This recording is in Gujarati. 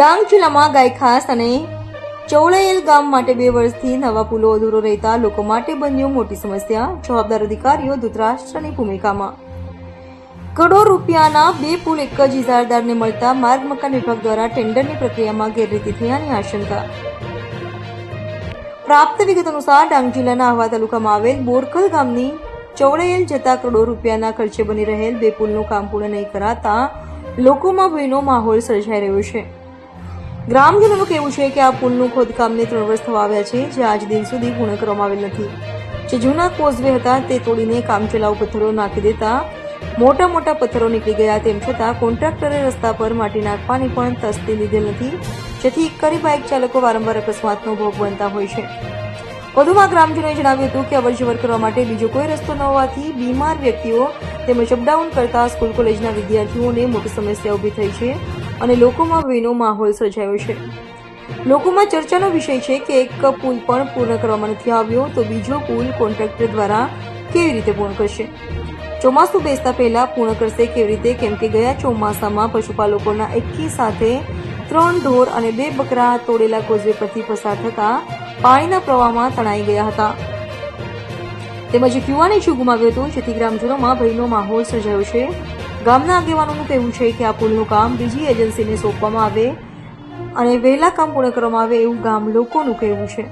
ડાંગ જિલ્લામાં ગાયખાસ અને ચૌળેલ ગામ માટે 2 વર્ષથી નવા પુલો અધૂરો રહેતા લોકો માટે બન્યું મોટી સમસ્યા. જવાબદાર અધિકારીઓ ધૃતરાષ્ટ્રની ભૂમિકામાં. કરોડો રૂપિયાના 2 પુલ એક જ ઇજારદારને મળતા માર્ગ મકાન વિભાગ દ્વારા ટેન્ડરની પ્રક્રિયામાં ગેરરીતિ થયાની આશંકા. પ્રાપ્ત વિગત અનુસાર ડાંગ જિલ્લાના આહવા તાલુકામાં આવેલ બોરકલ ગામની ચૌળેલ જતા કરોડો રૂપિયાના ખર્ચે બની રહેલ 2 પુલનું કામ પૂર્ણ નહીં કરાતા લોકોમાં ભયનો માહોલ સર્જાઈ રહ્યો છે. ગ્રામજનોનું કહેવું છે કે આ પુલનું ખોદકામને 3 વર્ષ થવા આવ્યા છે, જે આજ દિન સુધી પૂર્ણ કરવામાં આવેલ નથી. જે જૂના કોઝવે હતા તે તોડીને કામચલાઉ પથ્થરો નાખી દેતા મોટા મોટા પથ્થરો નીકળી ગયા. તેમ છતાં કોન્ટ્રાક્ટરે રસ્તા પર માટી નાખવાની પણ તસ્દી લીધેલ નથી, જેથી ઇક્કરી બાઇક ચાલકો વારંવાર અકસ્માતનો ભોગ બનતા હોય છે. વધુમાં ગ્રામજનોએ જણાવ્યું હતું કે અવરજવર કરવા માટે બીજો કોઈ રસ્તો ન હોવાથી બીમાર વ્યક્તિઓ તેમજ અપડાઉન કરતા સ્કૂલ કોલેજના વિદ્યાર્થીઓને મોટી સમસ્યા ઊભી થઈ છે અને લોકોમાં ભયનો માહોલ સર્જાયો છે. લોકોમાં ચર્ચાનો વિષય છે કે એક પુલ પણ પૂર્ણ કરવામાં નથી આવ્યો તો બીજો પુલ કોન્ટ્રાક્ટર દ્વારા કેવી રીતે પૂર્ણ કરશે? ચોમાસું બેસતા પહેલા પૂર્ણ કરશે કેવી રીતે? કેમ કે ગયા ચોમાસામાં પશુપાલકોના એકી સાથે 3 ઢોર અને 2 બકરા તોડેલા કોઝવે પરથી પસાર થતા પાણીના પ્રવાહમાં તણાઈ ગયા હતા. તેમજ એક યુવાને જીવ ગુમાવ્યો હતો, જેથી ગ્રામજનોમાં ભયનો માહોલ સર્જાયો છે. ગામના આગેવાનોનું કહેવું છે કે આ પુલનું કામ બીજી એજન્સીને સોંપવામાં આવે અને વહેલા કામ પૂર્ણ કરવામાં આવે એવું ગામ લોકોનું કહેવું છે.